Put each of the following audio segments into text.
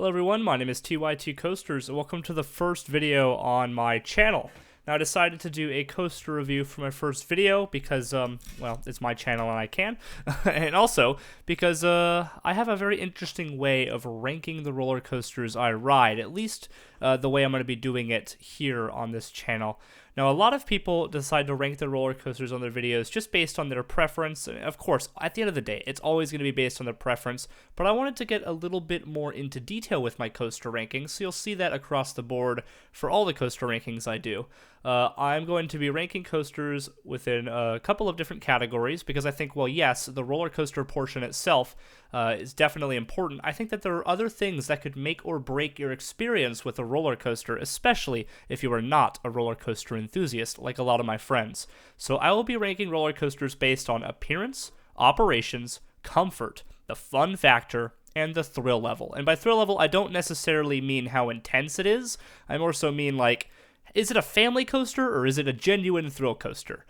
Hello everyone, my name is TYT Coasters, and welcome to the first video on my channel. Now I decided to do a coaster review for my first video because, well, it's my channel and I can, and also because I have a very interesting way of ranking the roller coasters I ride, at least the way I'm going to be doing it here on this channel. Now, a lot of people decide to rank their roller coasters on their videos just based on their preference. Of course, at the end of the day, it's always going to be based on their preference, but I wanted to get a little bit more into detail with my coaster rankings, so you'll see that across the board for all the coaster rankings I do. I'm going to be ranking coasters within a couple of different categories because I think, well, yes, the roller coaster portion itself is definitely important. I think that there are other things that could make or break your experience with a roller coaster, especially if you are not a roller coaster enthusiast like a lot of my friends. So I will be ranking roller coasters based on appearance, operations, comfort, the fun factor, and the thrill level. And by thrill level, I don't necessarily mean how intense it is. I more so mean, like, is it a family coaster or is it a genuine thrill coaster?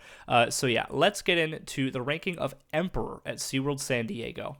So yeah, let's get into the ranking of Emperor at SeaWorld San Diego.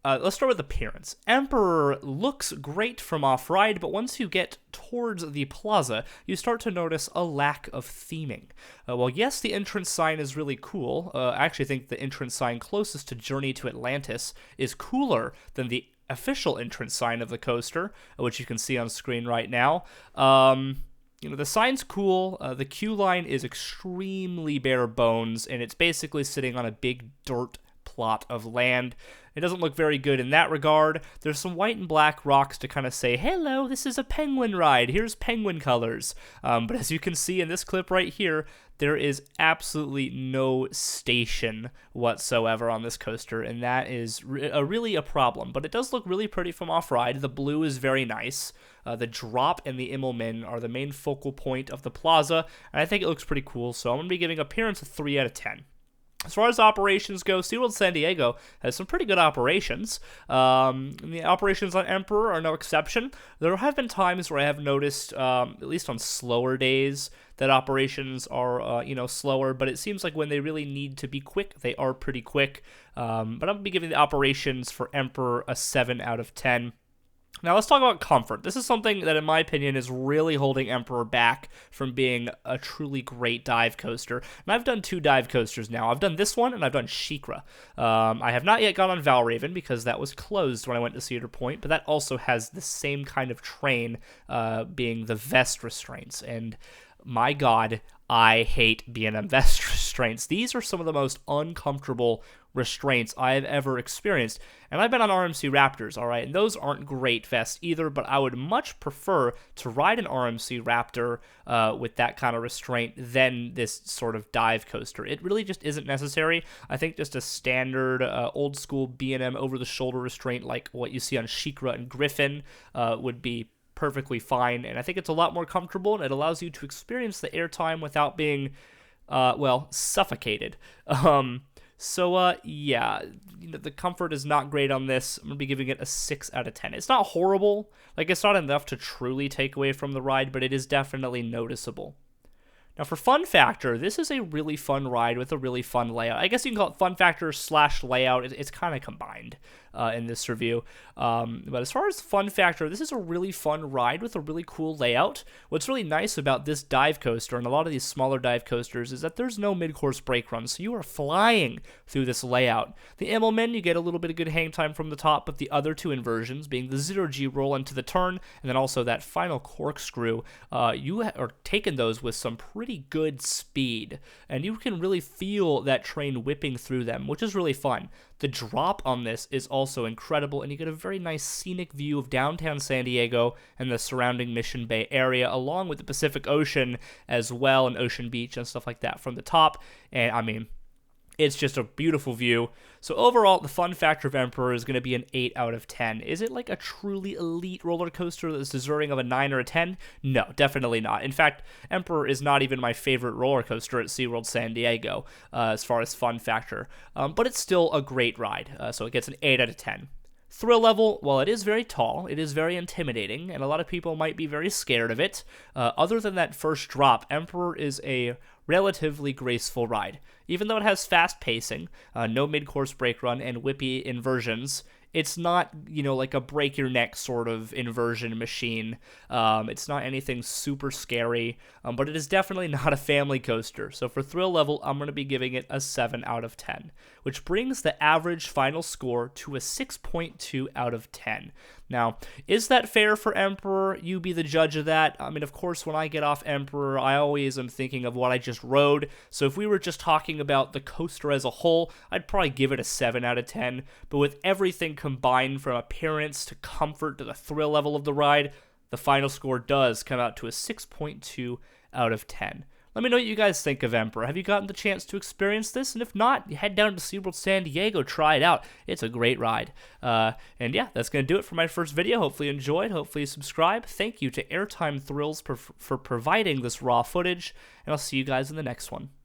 Let's start with appearance. Emperor looks great from off-ride, but once you get towards the plaza, you start to notice a lack of theming. Well, yes, the entrance sign is really cool. I actually think the entrance sign closest to Journey to Atlantis is cooler than the official entrance sign of the coaster, which you can see on screen right now. The sign's cool, the queue line is extremely bare bones, and it's basically sitting on a big dirt plot of land. It doesn't look very good in that regard. There's some white and black rocks to kind of say, hello, this is a penguin ride, here's penguin colors. But as you can see in this clip right here, there is absolutely no station whatsoever on this coaster, and that is really a problem. But it does look really pretty from off-ride. The blue is very nice. The drop and the Immelman are the main focal point of the plaza, and I think it looks pretty cool, so I'm going to be giving appearance a 3 out of 10. As far as operations go, SeaWorld San Diego has some pretty good operations. The operations on Emperor are no exception. There have been times where I have noticed, at least on slower days, that operations are, slower, but it seems like when they really need to be quick, they are pretty quick. But I'm going to be giving the operations for Emperor a 7 out of 10. Now let's talk about comfort. This is something that, in my opinion, is really holding Emperor back from being a truly great dive coaster. And I've done 2 dive coasters now. I've done this one, and I've done SheiKra. I have not yet gone on Valravn because that was closed when I went to Cedar Point, but that also has the same kind of train, being the vest restraints. And my God, I hate B&M vest restraints. These are some of the most uncomfortable restraints I have ever experienced. And I've been on RMC Raptors, alright, and those aren't great vests either, but I would much prefer to ride an RMC Raptor with that kind of restraint than this sort of dive coaster. It really just isn't necessary. I think just a standard old school B&M over-the-shoulder restraint like what you see on SheiKra and Griffin would be perfectly fine, and I think it's a lot more comfortable, and it allows you to experience the airtime without being, suffocated. Yeah, the comfort is not great on this. I'm going to be giving it a 6 out of 10. It's not horrible. Like, it's not enough to truly take away from the ride, but it is definitely noticeable. Now, for fun factor, this is a really fun ride with a really fun layout. I guess you can call it fun factor / layout. It's kind of combined in this review. But as far as fun factor, this is a really fun ride with a really cool layout. What's really nice about this dive coaster and a lot of these smaller dive coasters is that there's no mid-course brake run, so you are flying through this layout. The Immelman, you get a little bit of good hang time from the top, but the other 2 inversions, being the 0G roll into the turn, and then also that final corkscrew, you are taking those with some pretty good speed, and you can really feel that train whipping through them, which is really fun. The drop on this is also incredible, and you get a very nice scenic view of downtown San Diego and the surrounding Mission Bay area, along with the Pacific Ocean as well, and Ocean Beach and stuff like that from the top. And I mean, it's just a beautiful view. So overall, the fun factor of Emperor is going to be an 8 out of 10. Is it like a truly elite roller coaster that's deserving of a 9 or a 10? No, definitely not. In fact, Emperor is not even my favorite roller coaster at SeaWorld San Diego as far as fun factor. But it's still a great ride, so it gets an 8 out of 10. Thrill level, while it is very tall, it is very intimidating, and a lot of people might be very scared of it. Other than that first drop, Emperor is a relatively graceful ride. Even though it has fast pacing, no mid-course brake run, and whippy inversions, it's not, like a break your neck sort of inversion machine. It's not anything super scary, but it is definitely not a family coaster. So for thrill level, I'm going to be giving it a 7 out of 10, which brings the average final score to a 6.2 out of 10. Now, is that fair for Emperor? You be the judge of that. I mean, of course, when I get off Emperor, I always am thinking of what I just rode. So if we were just talking about the coaster as a whole, I'd probably give it a 7 out of 10. But with everything combined, from appearance to comfort to the thrill level of the ride, the final score does come out to a 6.2 out of 10. Let me know what you guys think of Emperor. Have you gotten the chance to experience this? And if not, head down to SeaWorld San Diego, try it out. It's a great ride. And yeah, that's going to do it for my first video. Hopefully you enjoyed. Hopefully you subscribe. Thank you to Airtime Thrills for providing this raw footage. And I'll see you guys in the next one.